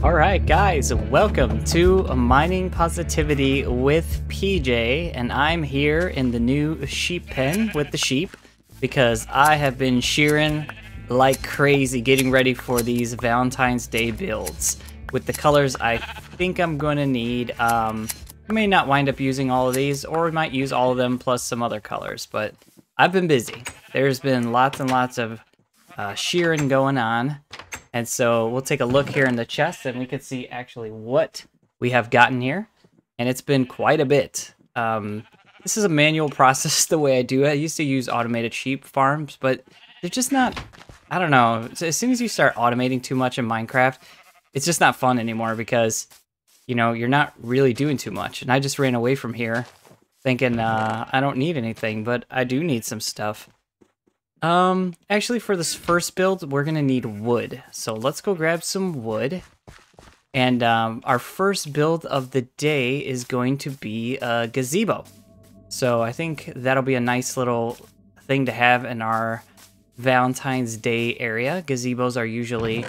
Alright guys, welcome to Mining Positivity with PJ, and I'm here in the new sheep pen with the sheep because I have been shearing like crazy getting ready for these Valentine's Day builds. With the colors I think I'm going to need, I may not wind up using all of these, or we might use all of them plus some other colors, but I've been busy. There's been lots and lots of shearing going on. And so we'll take a look here in the chest and we can see actually what we have gotten here. And it's been quite a bit. This is a manual process the way I do it. I used to use automated sheep farms, but they're just not, I don't know. As soon as you start automating too much in Minecraft, it's just not fun anymore because, you know, you're not really doing too much. And I just ran away from here thinking I don't need anything, but I do need some stuff. Actually for this first build, we're gonna need wood. So let's go grab some wood. And our first build of the day is going to be a gazebo. So I think that'll be a nice little thing to have in our Valentine's Day area. Gazebos are usually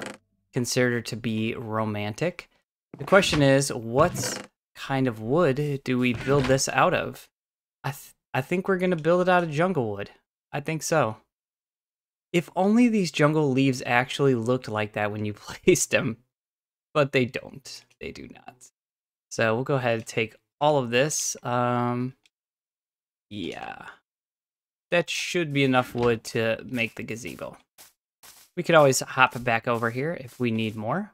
considered to be romantic. The question is, what kind of wood do we build this out of? I think we're gonna build it out of jungle wood. I think so. If only these jungle leaves actually looked like that when you placed them. But they don't. They do not. So we'll go ahead and take all of this. Yeah. That should be enough wood to make the gazebo. We could always hop back over here if we need more.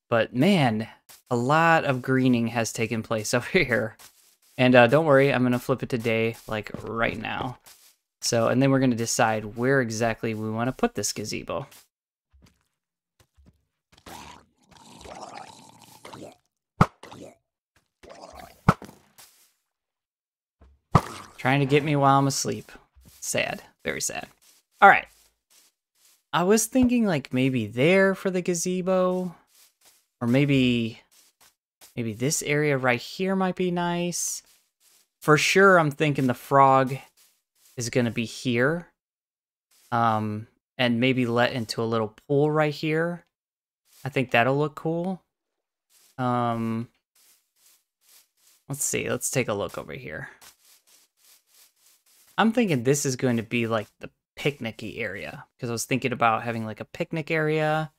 But man, a lot of greening has taken place over here. And don't worry, I'm going to flip it to day like right now. So, and then we're going to decide where exactly we want to put this gazebo. Trying to get me while I'm asleep. Sad. Very sad. All right. I was thinking like maybe there for the gazebo. Or maybe this area right here might be nice. For sure, I'm thinking the frog is going to be here. And maybe let into a little pool right here. I think that'll look cool. Let's see. Let's take a look over here. I'm thinking this is going to be like the picnic-y area. Because I was thinking about having like a picnic area.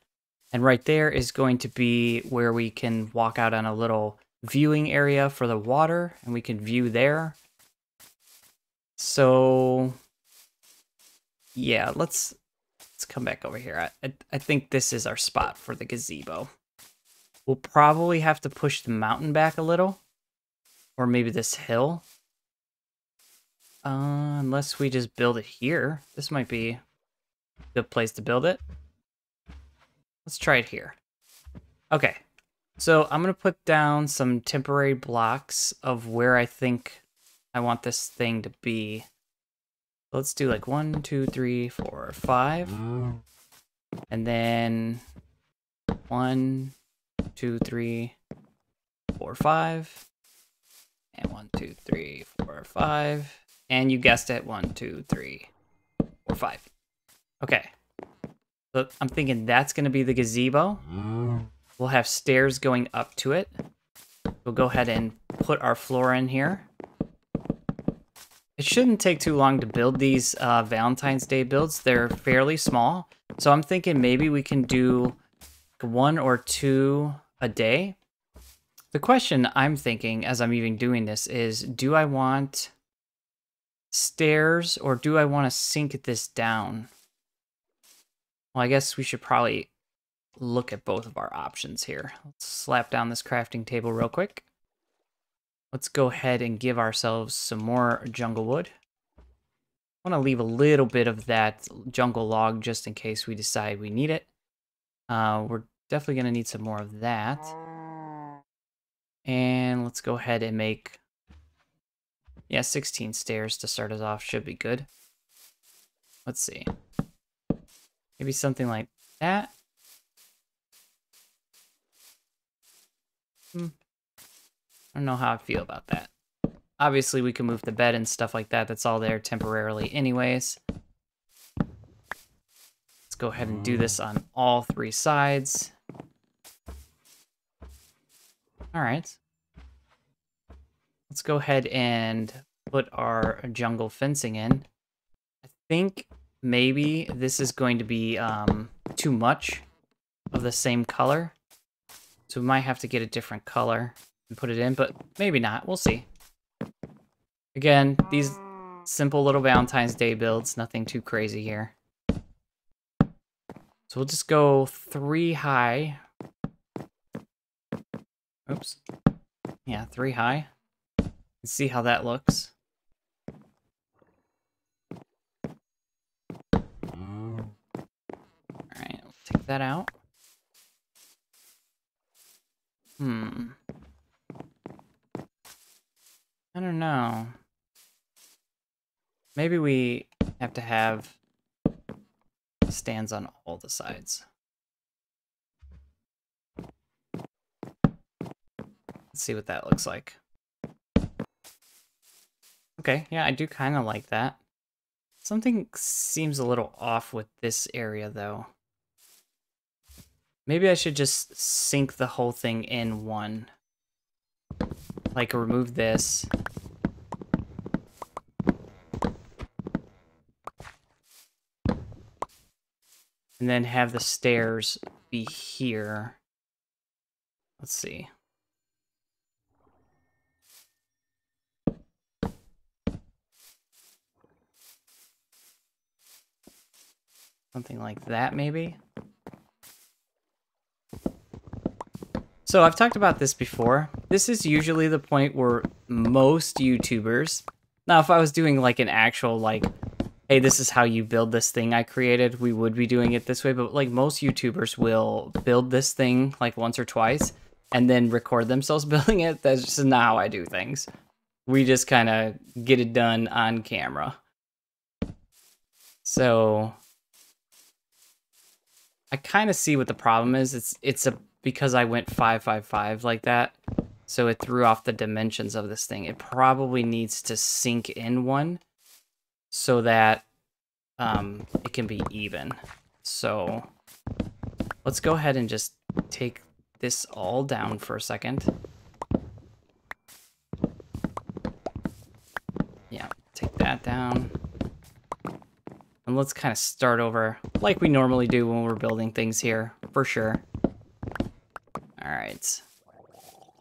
And right there is going to be where we can walk out on a little viewing area for the water. And we can view there. So, yeah, let's come back over here. I think this is our spot for the gazebo. We'll probably have to push the mountain back a little. Or maybe this hill. Unless we just build it here. This might be a good place to build it. Let's try it here. Okay, so I'm going to put down some temporary blocks of where I think I want this thing to be. Let's do like 1, 2, 3, 4, 5. And then 1, 2, 3, 4, 5. And 1, 2, 3, 4, 5. And you guessed it, 1, 2, 3, 4, 5. Okay. So I'm thinking that's going to be the gazebo. We'll have stairs going up to it. We'll go ahead and put our floor in here. It shouldn't take too long to build these Valentine's Day builds. They're fairly small. So I'm thinking maybe we can do 1 or 2 a day. The question I'm thinking as I'm even doing this is, do I want stairs or do I want to sink this down? Well, I guess we should probably look at both of our options here. Let's slap down this crafting table real quick. Let's go ahead and give ourselves some more jungle wood. I want to leave a little bit of that jungle log just in case we decide we need it. We're definitely going to need some more of that. And let's go ahead and make, 16 stairs to start us off should be good. Let's see. Maybe something like that. I don't know how I feel about that. Obviously, we can move the bed and stuff like that. That's all there temporarily anyways. Let's go ahead and do this on all 3 sides. All right. Let's go ahead and put our jungle fencing in. I think maybe this is going to be too much of the same color. So we might have to get a different color and put it in, but maybe not. We'll see. Again, these simple little Valentine's Day builds, nothing too crazy here. So we'll just go 3 high. Oops. Yeah, 3 high. And see how that looks. Alright, we'll take that out. I don't know. Maybe we have to have stands on all the sides. Let's see what that looks like. Okay, yeah, I do kind of like that. Something seems a little off with this area, though. Maybe I should just sink the whole thing in one. Like, remove this. And then have the stairs be here. Let's see. Something like that, maybe? So I've talked about this before. This is usually the point where most YouTubers... Now, if I was doing like an actual, like, hey, this is how you build this thing I created, we would be doing it this way. But like most YouTubers will build this thing like once or twice and then record themselves building it. That's just not how I do things. We just kind of get it done on camera. So I kind of see what the problem is. It's because I went 555 like that, so it threw off the dimensions of this thing. It probably needs to sink in one so that it can be even. So let's go ahead and just take this all down for a second. Yeah, take that down. And let's kind of start over like we normally do when we're building things here, for sure. All right.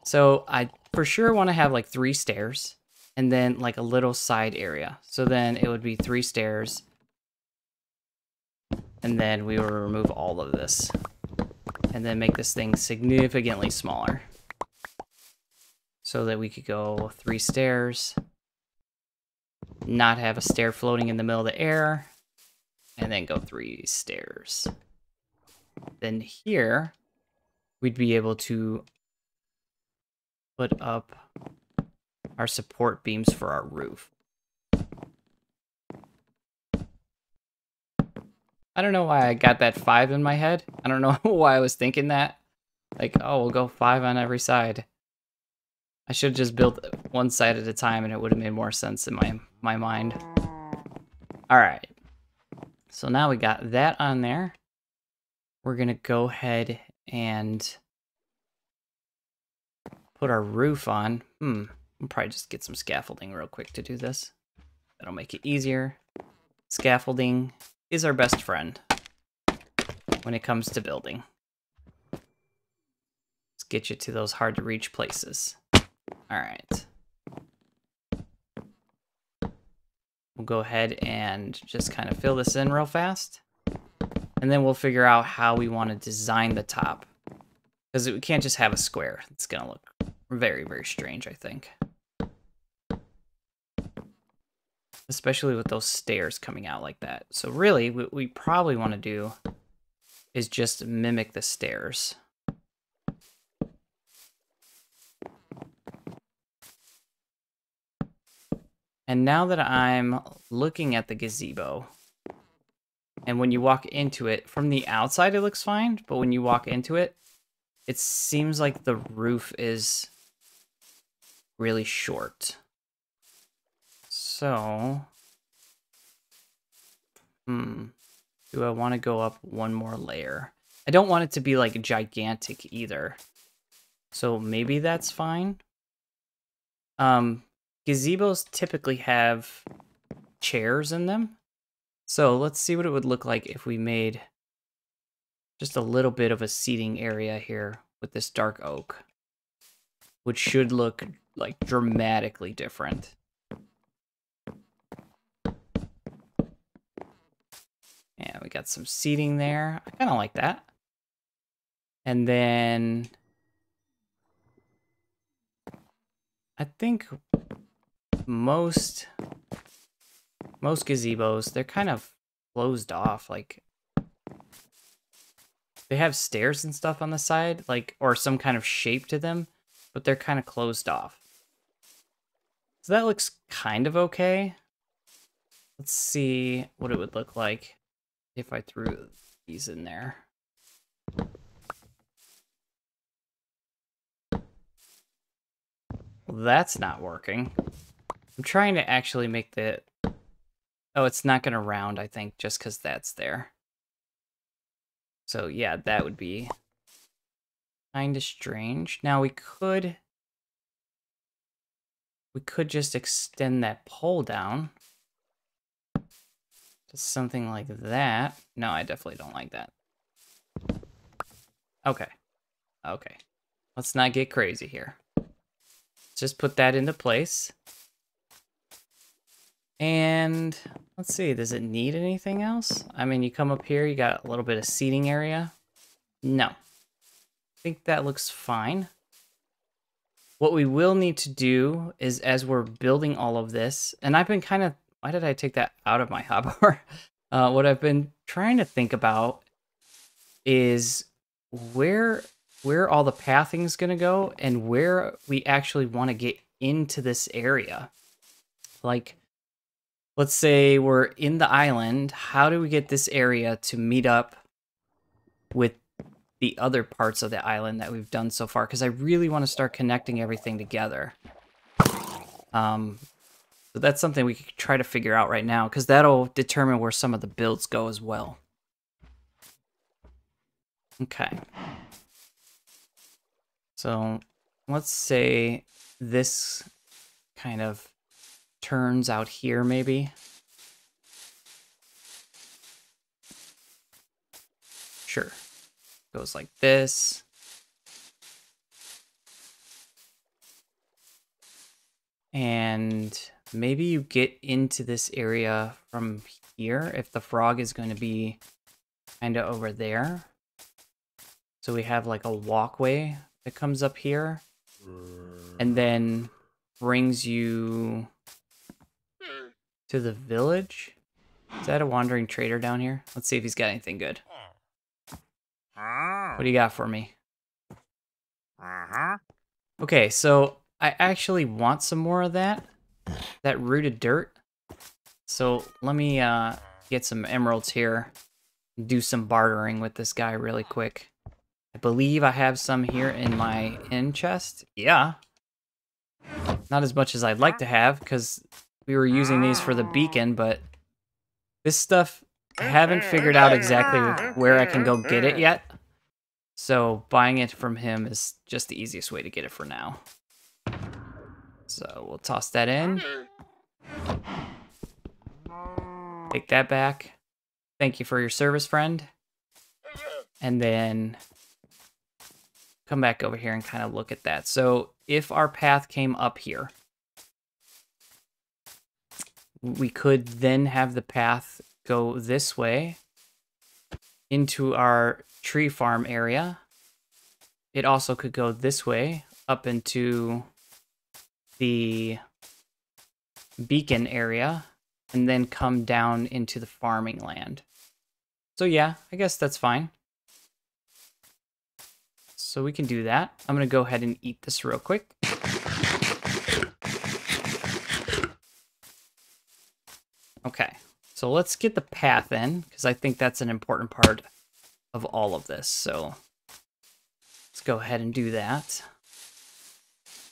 So I for sure want to have like 3 stairs and then like a little side area. So then it would be 3 stairs. And then we will remove all of this. And then make this thing significantly smaller. So that we could go 3 stairs. Not have a stair floating in the middle of the air. And then go 3 stairs. Then here, we'd be able to put up our support beams for our roof. I don't know why I got that 5 in my head. I don't know why I was thinking that. Like, oh, we'll go 5 on every side. I should have just built one side at a time and it would have made more sense in my mind. All right. So now we got that on there. We're going to go ahead and put our roof on. We'll probably just get some scaffolding real quick to do this. That'll make it easier. Scaffolding is our best friend when it comes to building. Let's get you to those hard to reach places. All right. We'll go ahead and just kind of fill this in real fast. And then we'll figure out how we want to design the top. Because we can't just have a square. It's going to look very, very strange, I think. Especially with those stairs coming out like that. So really, what we probably want to do is just mimic the stairs. And now that I'm looking at the gazebo, and when you walk into it, from the outside it looks fine, but when you walk into it, it seems like the roof is really short. So, do I want to go up one more layer? I don't want it to be like gigantic either. So maybe that's fine. Gazebos typically have chairs in them. So let's see what it would look like if we made just a little bit of a seating area here with this dark oak, which should look like dramatically different. Yeah, we got some seating there. I kind of like that. And then I think most gazebos, they're kind of closed off. Like they have stairs and stuff on the side, like, or some kind of shape to them, but they're kind of closed off. So that looks kind of okay. Let's see what it would look like if I threw these in there. Well, that's not working. I'm trying to actually make the... Oh, it's not going to round, I think, just because that's there. So, yeah, that would be kind of strange. Now, we could just extend that pole down to something like that. No, I definitely don't like that. Okay. Okay. Let's not get crazy here. Just put that into place. And let's see, does it need anything else? I mean, you come up here, you got a little bit of seating area. No. I think that looks fine. What we will need to do is, as we're building all of this, and I've been kind of... Why did I take that out of my hotbar? What I've been trying to think about is where all the pathing is going to go and where we actually want to get into this area. Like, let's say we're in the island. How do we get this area to meet up with the other parts of the island that we've done so far? Because I really want to start connecting everything together. So that's something we could try to figure out right now, because that'll determine where some of the builds go as well. Okay. So let's say this kind of turns out here, maybe. Sure. Goes like this. And maybe you get into this area from here if the frog is going to be kind of over there. So we have like a walkway that comes up here and then brings you to the village. Is that a wandering trader down here? Let's see if he's got anything good. What do you got for me? Okay, so I actually want some more of that rooted dirt. So let me get some emeralds here and do some bartering with this guy really quick. I believe I have some here in my inn chest. Yeah. Not as much as I'd like to have, because we were using these for the beacon, but this stuff, I haven't figured out exactly where I can go get it yet. So buying it from him is just the easiest way to get it for now. So we'll toss that in. Take that back. Thank you for your service, friend. And then come back over here and kind of look at that. So if our path came up here, we could then have the path go this way into our tree farm area. It also could go this way up into the beacon area and then come down into the farming land. So yeah, I guess that's fine. So we can do that. I'm gonna go ahead and eat this real quick. Okay, so let's get the path in, because I think that's an important part of all of this. So let's go ahead and do that.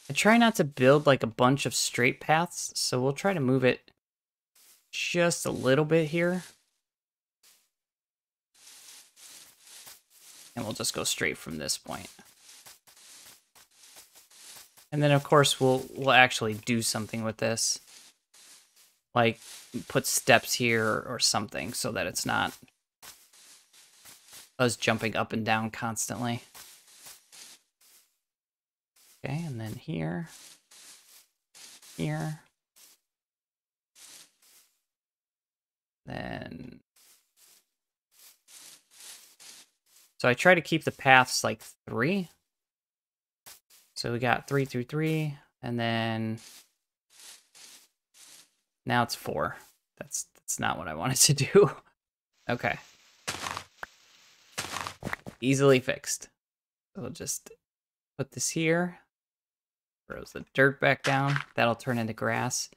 I try not to build like a bunch of straight paths, so we'll try to move it just a little bit here. And we'll just go straight from this point. And then of course we'll actually do something with this. Like put steps here or something so that it's not us jumping up and down constantly. Okay, and then here. Here. Then... So I try to keep the paths like 3. So we got 3 through 3, and then... Now it's 4. That's not what I wanted to do. Okay. Easily fixed. So we'll just put this here. Throws the dirt back down. That'll turn into grass.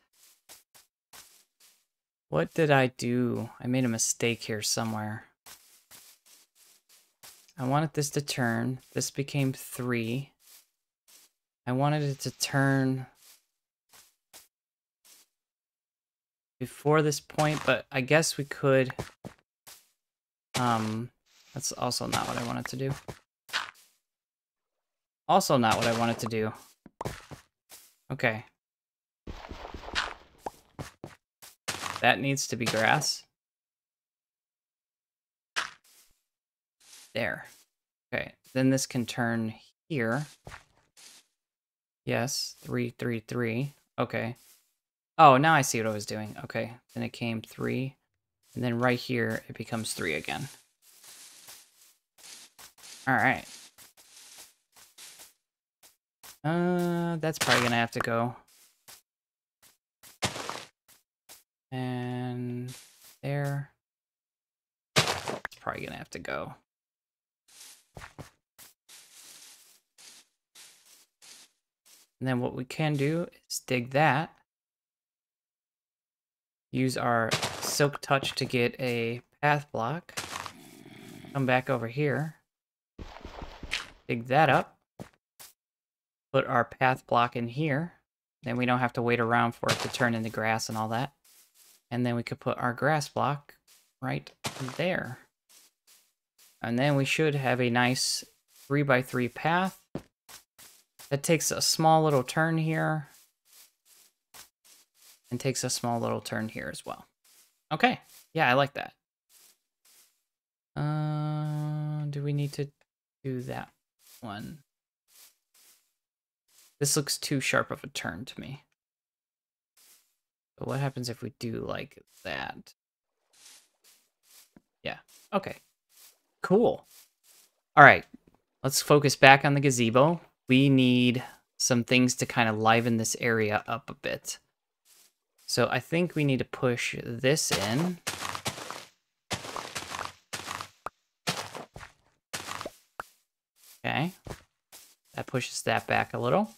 What did I do? I made a mistake here somewhere. I wanted this to turn. This became 3. I wanted it to turn before this point, but I guess we could. That's also not what I wanted to do. Also not what I wanted to do. Okay. That needs to be grass. There. Okay, then this can turn here. Yes, 3, 3, 3. Okay. Oh, now I see what I was doing. Okay, then it came 3. And then right here, it becomes 3 again. Alright. That's probably gonna have to go. And there. It's probably gonna have to go. And then what we can do is dig that. Use our silk touch to get a path block. Come back over here. Dig that up. Put our path block in here. Then we don't have to wait around for it to turn into grass and all that. And then we could put our grass block right there. And then we should have a nice 3x3 path. That takes a small little turn here. And takes a small little turn here as well. Okay. Yeah, I like that. Do we need to do that one? This looks too sharp of a turn to me. But what happens if we do like that? Yeah. Okay. Cool. All right. Let's focus back on the gazebo. We need some things to kind of liven this area up a bit. So I think we need to push this in. Okay. That pushes that back a little.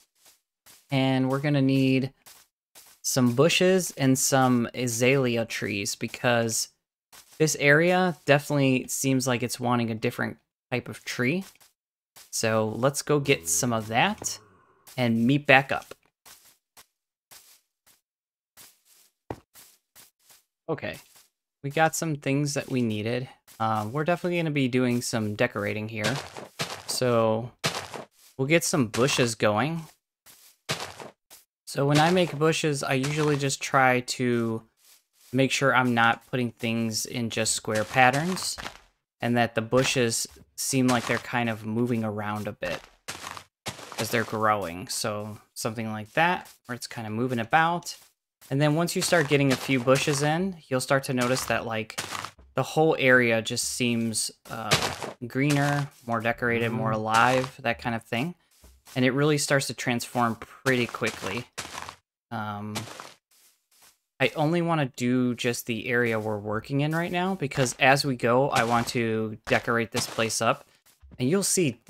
And we're going to need some bushes and some azalea trees because this area definitely seems like it's wanting a different type of tree. So let's go get some of that and meet back up. Okay, we got some things that we needed. We're definitely going to be doing some decorating here. So we'll get some bushes going. So when I make bushes, I usually just try to make sure I'm not putting things in just square patterns and that the bushes seem like they're kind of moving around a bit as they're growing. So something like that, where it's kind of moving about. And then once you start getting a few bushes in, you'll start to notice that like the whole area just seems greener, more decorated, more alive, that kind of thing. And it really starts to transform pretty quickly. I only want to do just the area we're working in right now because as we go, I want to decorate this place up. And you'll see,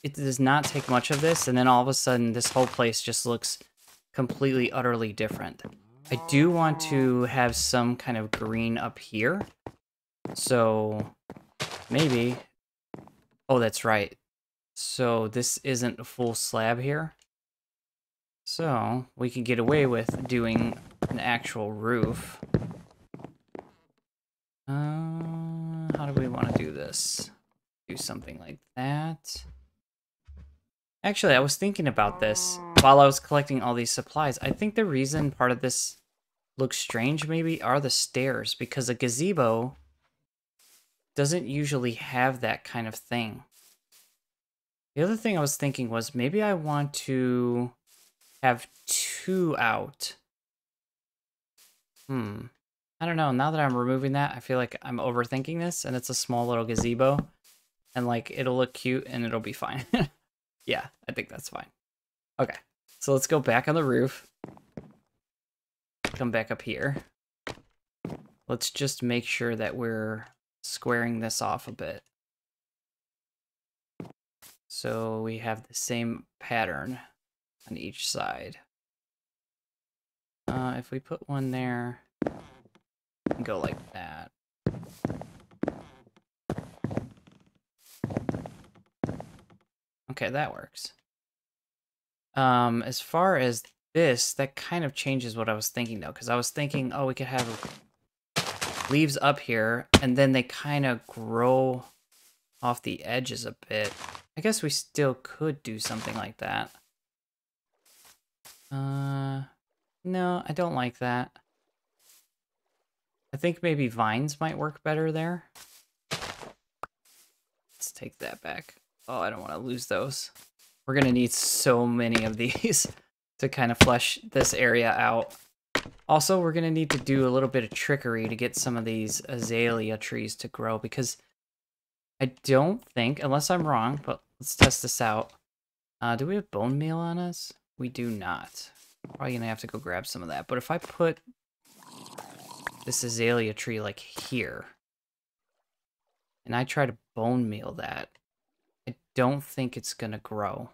it does not take much of this, and then all of a sudden, this whole place just looks completely, utterly different. I do want to have some kind of green up here. So maybe... Oh, that's right. So this isn't a full slab here. So we can get away with doing an actual roof. How do we want to do this? Do something like that. Actually, I was thinking about this. while I was collecting all these supplies, I think the reason part of this looks strange maybe are the stairs, because a gazebo doesn't usually have that kind of thing. The other thing I was thinking was maybe I want to have 2 out. I don't know. Now that I'm removing that, I feel like I'm overthinking this, and it's a small little gazebo, and like it'll look cute and it'll be fine. Yeah, I think that's fine. Okay, so let's go back on the roof. Come back up here. Let's just make sure that we're squaring this off a bit. So we have the same pattern on each side. If we put one there, and go like that. Okay, that works. As far as this, that kind of changes what I was thinking, though, because I was thinking, oh, we could have leaves up here, and then they kind of grow off the edges a bit. I guess we still could do something like that. No, I don't like that. I think maybe vines might work better there. Let's take that back. Oh, I don't want to lose those. We're going to need so many of these to kind of flesh this area out. Also, we're going to need to do a little bit of trickery to get some of these azalea trees to grow, because I don't think, unless I'm wrong, but let's test this out. Do we have bone meal on us? We do not. Probably going to have to go grab some of that. But if I put this azalea tree like here, and I try to bone meal that, I don't think it's going to grow.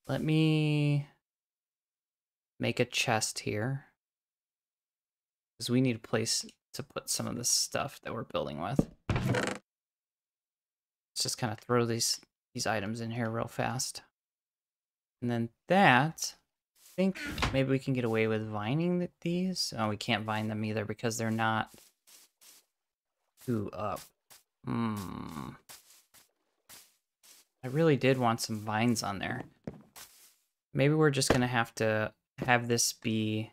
Let me make a chest here, because we need a place to put some of this stuff that we're building with. Let's just kind of throw these items in here real fast. And then that, I think maybe we can get away with vining these. Oh, we can't vine them either because they're not too up. I really did want some vines on there. Maybe we're just going to have this be...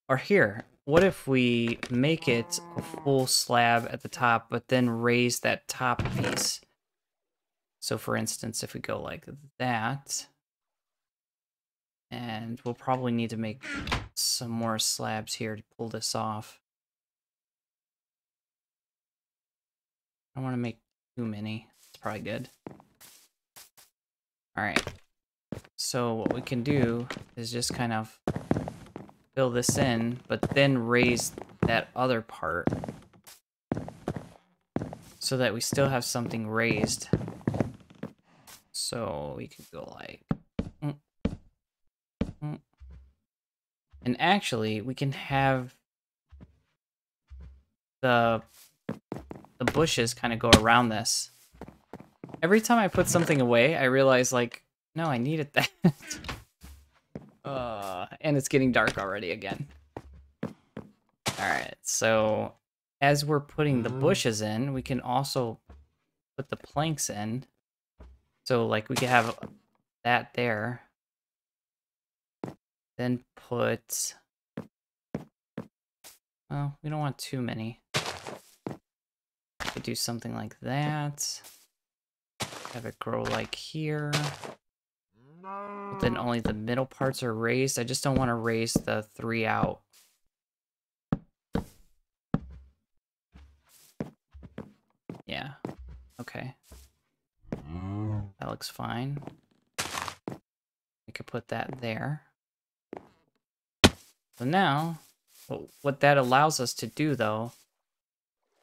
Or here, what if we make it a full slab at the top, but then raise that top piece? So for instance, if we go like that, and we'll probably need to make some more slabs here to pull this off. I don't want to make too many. It's probably good. All right. So what we can do is just kind of fill this in, but then raise that other part so that we still have something raised. So we could go like... And actually, we can have the bushes kind of go around this. Every time I put something away, I realize, like, no, I needed that. And it's getting dark already again. Alright, so as we're putting the bushes in, we can also put the planks in. So, like, we could have that there. Then put... Well, we don't want too many. We could do something like that. Have it grow like here. But then only the middle parts are raised. I just don't want to raise the 3 out. Yeah. Okay. That looks fine. We could put that there. So now, what that allows us to do, though,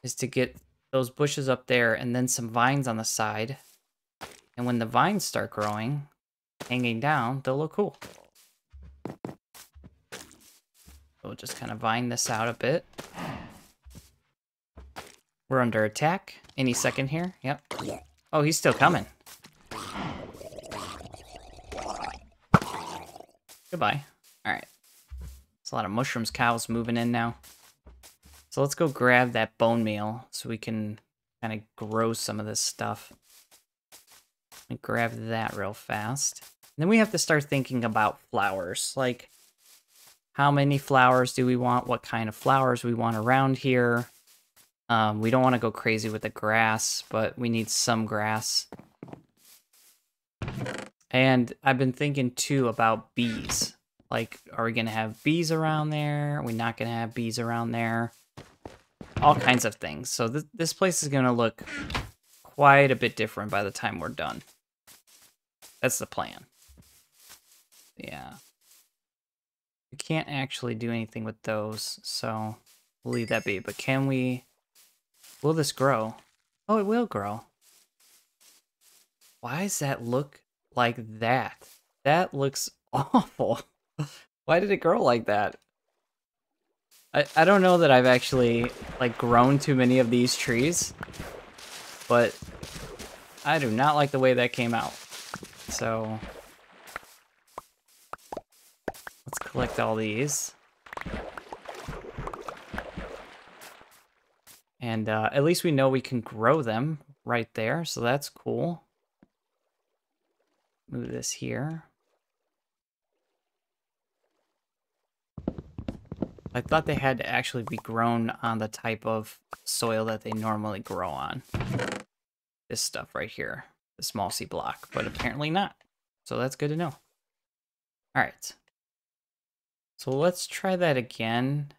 is to get those bushes up there and then some vines on the side. And when the vines start growing, hanging down, they'll look cool. We'll just kind of vine this out a bit. We're under attack any second here. Yep. Oh, he's still coming. Goodbye. All right. There's a lot of mushrooms cows moving in now. So let's go grab that bone meal so we can kind of grow some of this stuff. Let me grab that real fast. And then we have to start thinking about flowers. Like, how many flowers do we want? What kind of flowers we want around here? We don't want to go crazy with the grass, but we need some grass. And I've been thinking too about bees. Like, are we going to have bees around there? Are we not going to have bees around there? All kinds of things. So this place is going to look quite a bit different by the time we're done. That's the plan. Yeah. We can't actually do anything with those, so we'll leave that be. But can we... Will this grow? Oh, it will grow. Why does that look like that? That looks awful. Why did it grow like that? I don't know that I've actually, like, grown too many of these trees, but I do not like the way that came out. So let's collect all these. And at least we know we can grow them right there, so that's cool. Move this here. I thought they had to actually be grown on the type of soil that they normally grow on. This stuff right here, this mossy block, but apparently not. So that's good to know. All right. So let's try that again.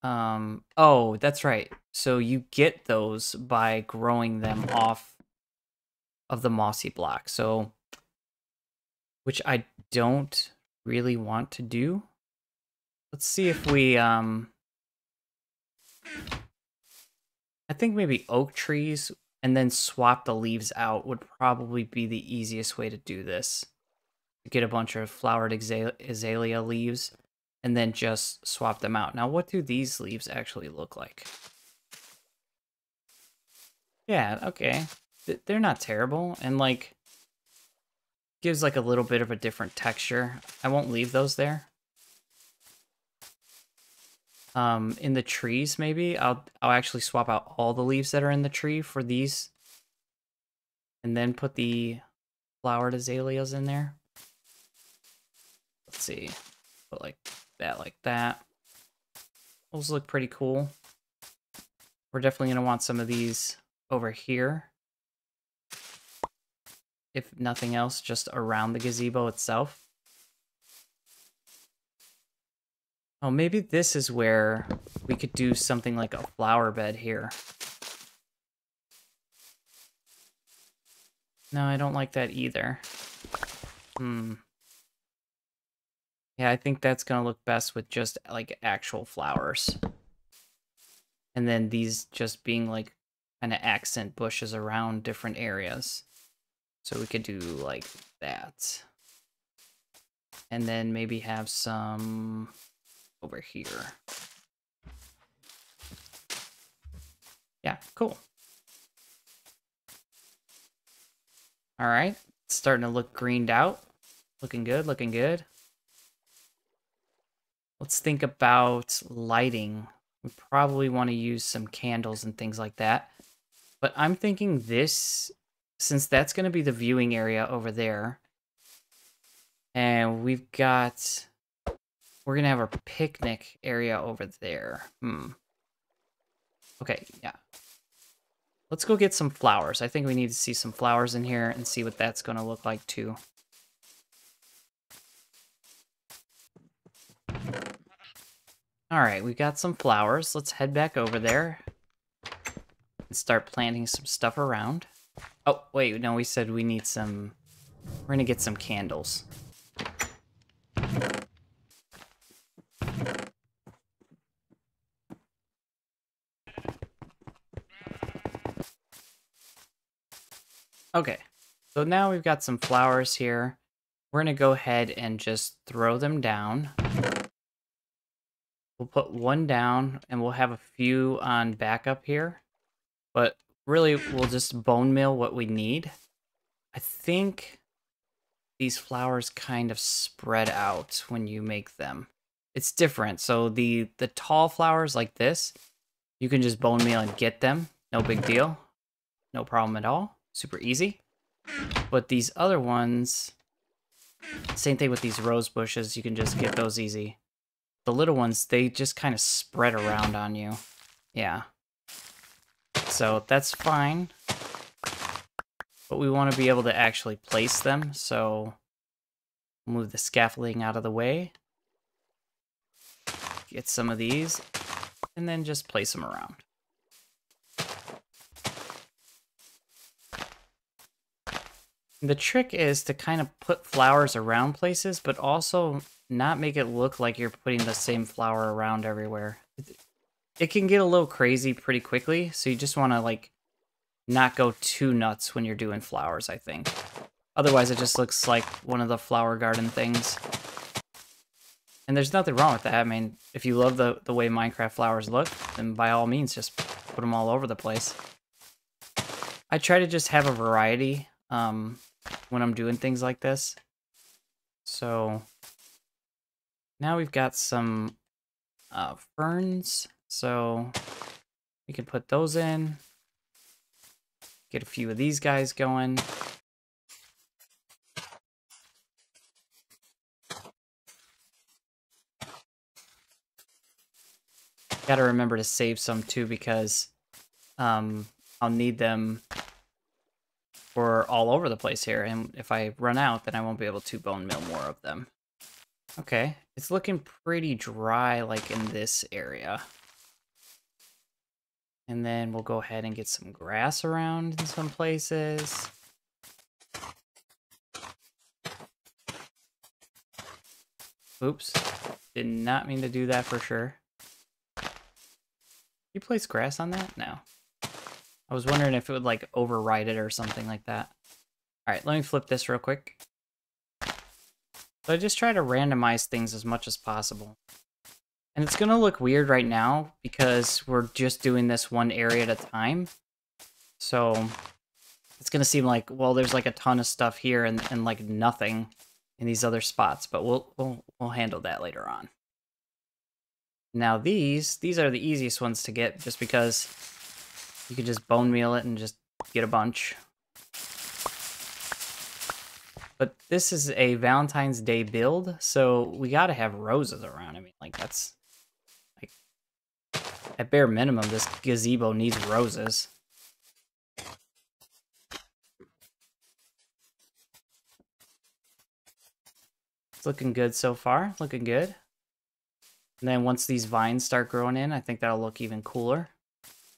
Oh, that's right. So you get those by growing them off of the mossy block. So, which I don't really want to do. Let's see if we, I think maybe oak trees and then swap the leaves out would probably be the easiest way to do this. Get a bunch of flowered azalea leaves and then just swap them out. Now, what do these leaves actually look like? Yeah, okay. They're not terrible, and like, gives like a little bit of a different texture. I won't leave those there. In the trees, maybe I'll actually swap out all the leaves that are in the tree for these, and then put the flowered azaleas in there. Let's see, put like that. Those look pretty cool. We're definitely gonna want some of these over here. If nothing else, just around the gazebo itself. Oh, maybe this is where we could do something like a flower bed here. No, I don't like that either. Yeah, I think that's gonna look best with just like actual flowers. And then these just being like kind of accent bushes around different areas. So we could do like that. And then maybe have some over here. Yeah, cool. All right, it's starting to look greened out. Looking good, looking good. Let's think about lighting. We probably want to use some candles and things like that. But I'm thinking this, since that's going to be the viewing area over there, and we're going to have our picnic area over there. Okay, yeah. Let's go get some flowers. I think we need to see some flowers in here and see what that's going to look like too. All right, we got some flowers. Let's head back over there and start planting some stuff around. Oh, wait, no, we said we need some... We're going to get some candles. Okay, so now we've got some flowers here. We're going to go ahead and just throw them down. We'll put one down, and we'll have a few on backup here. But really, we'll just bone meal what we need. I think these flowers kind of spread out when you make them. It's different. So the tall flowers like this, you can just bone meal and get them. No big deal. No problem at all. Super easy. But these other ones, same thing with these rose bushes, you can just get those easy. The little ones, they just kind of spread around on you. Yeah. So that's fine. But we want to be able to actually place them, so move the scaffolding out of the way. Get some of these, and then just place them around. The trick is to kind of put flowers around places, but also not make it look like you're putting the same flower around everywhere. It can get a little crazy pretty quickly, so you just want to like not go too nuts when you're doing flowers, I think. Otherwise, it just looks like one of the flower garden things. And there's nothing wrong with that. I mean, if you love the way Minecraft flowers look, then by all means, just put them all over the place. I try to just have a variety when I'm doing things like this. So now we've got some ferns, so we can put those in. Get a few of these guys going. Gotta remember to save some too, because I'll need them for all over the place here, and if I run out, then I won't be able to bone meal more of them. Okay, it's looking pretty dry, like in this area. And then we'll go ahead and get some grass around in some places. Oops, did not mean to do that for sure. You place grass on that? No. I was wondering if it would like override it or something like that. All right, let me flip this real quick. So I just try to randomize things as much as possible. And it's gonna look weird right now because we're just doing this one area at a time. So it's gonna seem like, well, there's like a ton of stuff here and like nothing in these other spots, but we'll handle that later on. Now these are the easiest ones to get just because you can just bone meal it and just get a bunch. But this is a Valentine's Day build, so we gotta have roses around. I mean, like, that's like at bare minimum, this gazebo needs roses. It's looking good so far, looking good. And then once these vines start growing in, I think that'll look even cooler.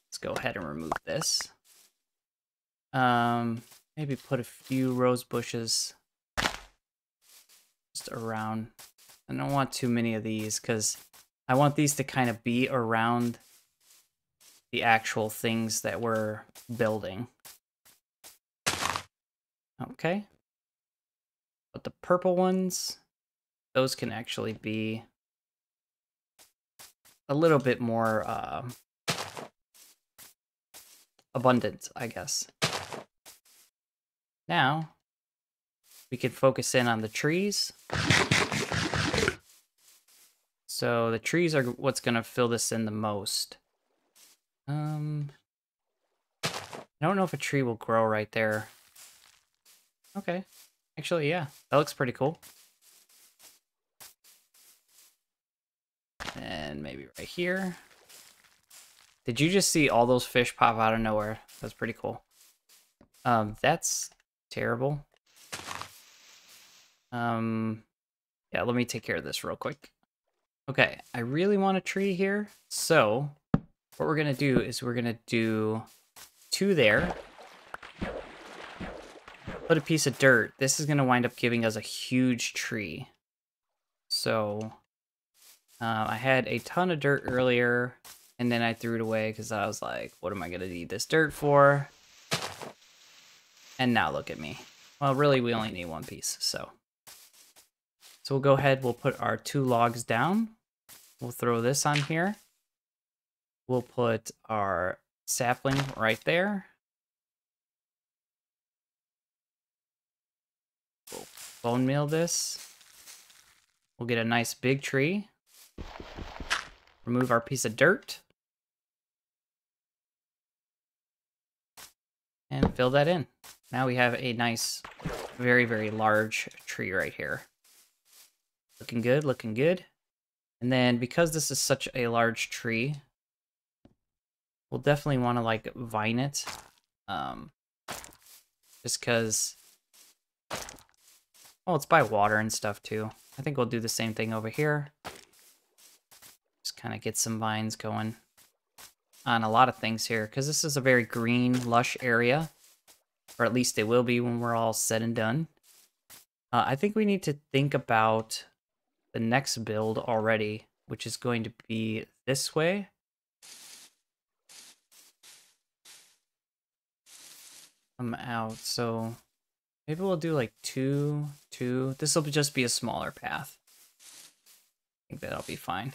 Let's go ahead and remove this. Maybe put a few rose bushes just around. I don't want too many of these because I want these to kind of be around the actual things that we're building. Okay. But the purple ones, those can actually be a little bit more abundant, I guess. Now, we can focus in on the trees. So the trees are what's going to fill this in the most. I don't know if a tree will grow right there. Okay. Actually, yeah. That looks pretty cool. And maybe right here. Did you just see all those fish pop out of nowhere? That's pretty cool. That's terrible. Yeah, let me take care of this real quick. Okay, I really want a tree here. So what we're gonna do is we're gonna do 2 there. Put a piece of dirt. This is gonna wind up giving us a huge tree. So I had a ton of dirt earlier, and then I threw it away because I was like, what am I gonna need this dirt for? And now look at me. Well, really, we only need 1 piece, so. So we'll go ahead, we'll put our 2 logs down. We'll throw this on here. We'll put our sapling right there. We'll bone meal this. We'll get a nice big tree. Remove our piece of dirt. And fill that in. Now we have a nice, very, very large tree right here. Looking good, looking good. And then because this is such a large tree, we'll definitely want to like vine it. Just because, oh, it's by water and stuff too. I think we'll do the same thing over here. Just kind of get some vines going on a lot of things here, because this is a very green, lush area. Or at least it will be when we're all said and done. I think we need to think about the next build already, which is going to be this way. I'm out, so maybe we'll do like 2, 2. This will just be a smaller path. I think that'll be fine.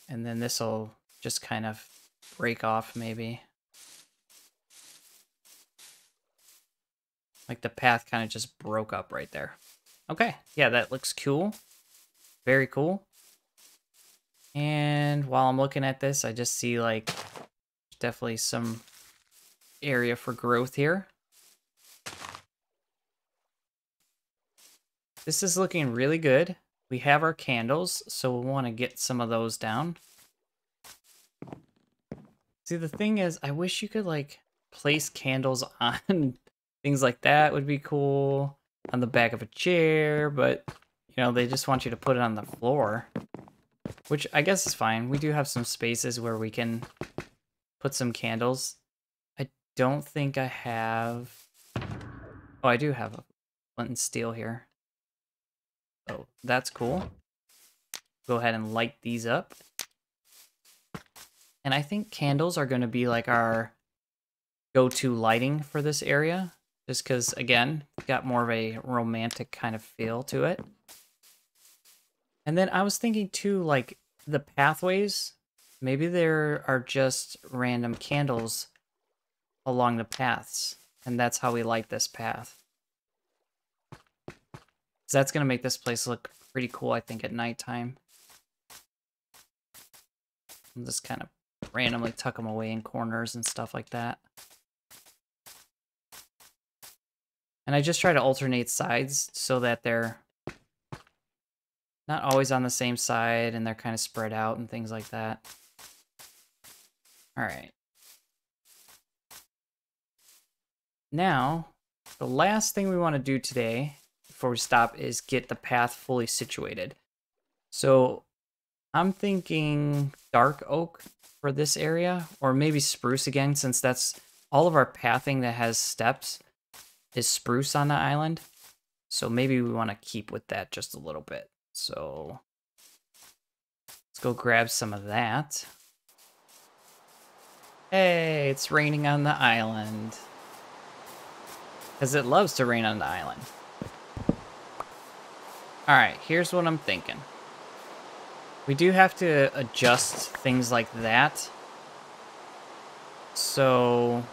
And then this will just kind of break off maybe. Like the path kind of just broke up right there. Okay, yeah, that looks cool. Very cool. And while I'm looking at this, I just see like definitely some area for growth here. This is looking really good. We have our candles, so we'll want to get some of those down. See, the thing is, I wish you could like place candles on things like that would be cool. On the back of a chair, but you know, they just want you to put it on the floor. Which I guess is fine. We do have some spaces where we can put some candles. I don't think I have... Oh, I do have a flint and steel here. Oh, that's cool. Go ahead and light these up. And I think candles are going to be like our go-to lighting for this area. Just because, again, it's got more of a romantic kind of feel to it. And then I was thinking too, like, the pathways, maybe there are just random candles along the paths. And that's how we light this path. So that's going to make this place look pretty cool, I think, at nighttime. I'll just kind of randomly tuck them away in corners and stuff like that. And I just try to alternate sides so that they're not always on the same side and they're kind of spread out and things like that. All right. Now, the last thing we want to do today before we stop is get the path fully situated. So I'm thinking dark oak for this area, or maybe spruce again, since that's all of our pathing that has steps is spruce on the island. So maybe we want to keep with that just a little bit. So let's go grab some of that. Hey, it's raining on the island. Because it loves to rain on the island. Alright, here's what I'm thinking. We do have to adjust things like that. So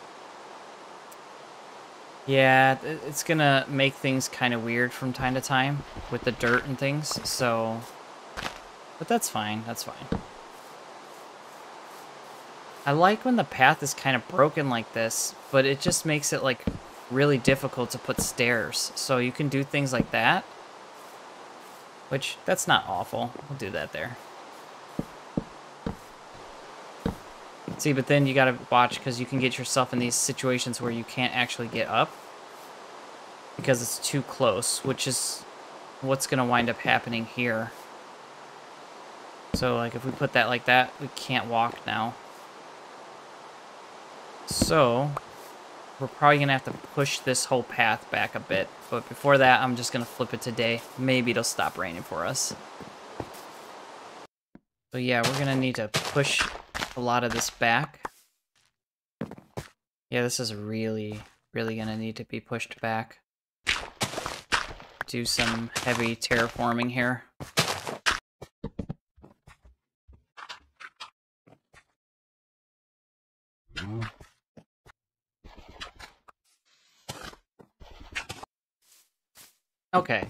yeah, it's gonna make things kind of weird from time to time with the dirt and things, so... But that's fine, that's fine. I like when the path is kind of broken like this, but it just makes it, like, really difficult to put stairs. So you can do things like that. Which, that's not awful. We'll do that there. See, but then you gotta watch, because you can get yourself in these situations where you can't actually get up. Because it's too close, which is what's gonna wind up happening here. So, like, if we put that like that, we can't walk now. So, we're probably gonna have to push this whole path back a bit. But before that, I'm just gonna flip it to day. Maybe it'll stop raining for us. So yeah, we're gonna need to push a lot of this back. Yeah, this is really, really gonna need to be pushed back. Do some heavy terraforming here. Okay.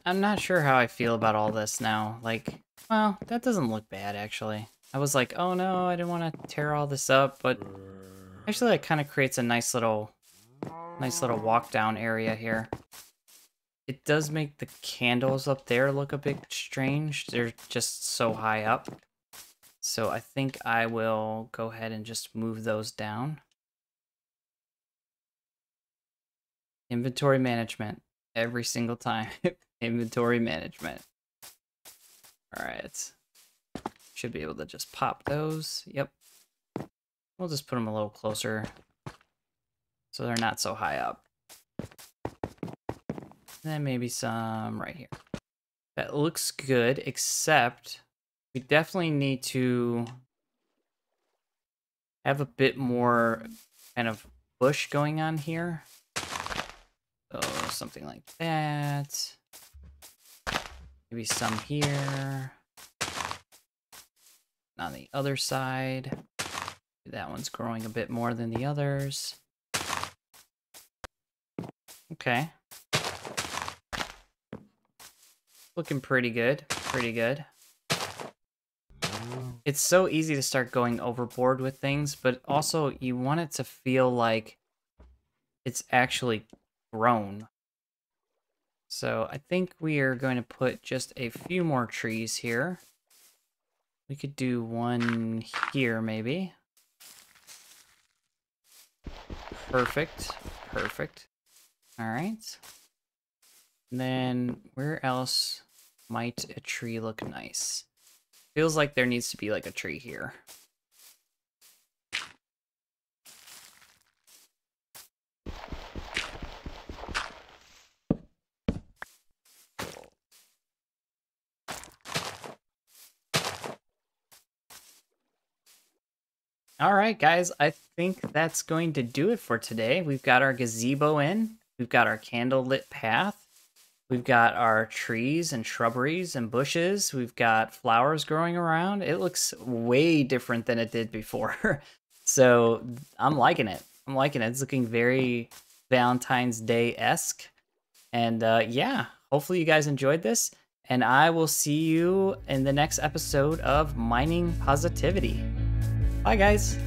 I'm not sure how I feel about all this now. Like, well, that doesn't look bad, actually. I was like, oh no, I didn't want to tear all this up, but actually that kind of creates a nice little walk down area here. It does make the candles up there look a bit strange. They're just so high up. So I think I will go ahead and just move those down. Inventory management every single time. Inventory management. All right. Should be able to just pop those. Yep. We'll just put them a little closer so they're not so high up. And then maybe some right here. That looks good, except we definitely need to have a bit more kind of bush going on here. So something like that. Maybe some here. On the other side. That one's growing a bit more than the others. Okay. Looking pretty good. Pretty good. It's so easy to start going overboard with things, but also you want it to feel like it's actually grown. So I think we are going to put just a few more trees here. We could do one here, maybe. Perfect. Perfect. All right. And then where else might a tree look nice? Feels like there needs to be like a tree here. All right, guys, I think that's going to do it for today. We've got our gazebo in. We've got our candlelit path. We've got our trees and shrubberies and bushes. We've got flowers growing around. It looks way different than it did before. So I'm liking it. I'm liking it. It's looking very Valentine's Day-esque. And yeah, hopefully you guys enjoyed this. And I will see you in the next episode of Mining Positivity. Bye, guys.